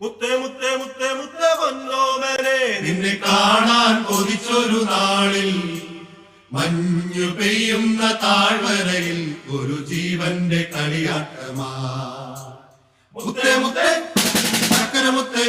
മുത്തേ മുത്തേ മുത്തേ മുത്തേ പൊന്നോമനെ നിന്നെ കാണാൻ കൊതിച്ചൊരു നാളിൽ മഞ്ഞു പെയ്യുന്ന താഴ്വരയിൽ ഒരു ജീവന്റെ കളിയാട്ടമാ മുത്തേ മുത്തേ ചക്കര മുത്തേ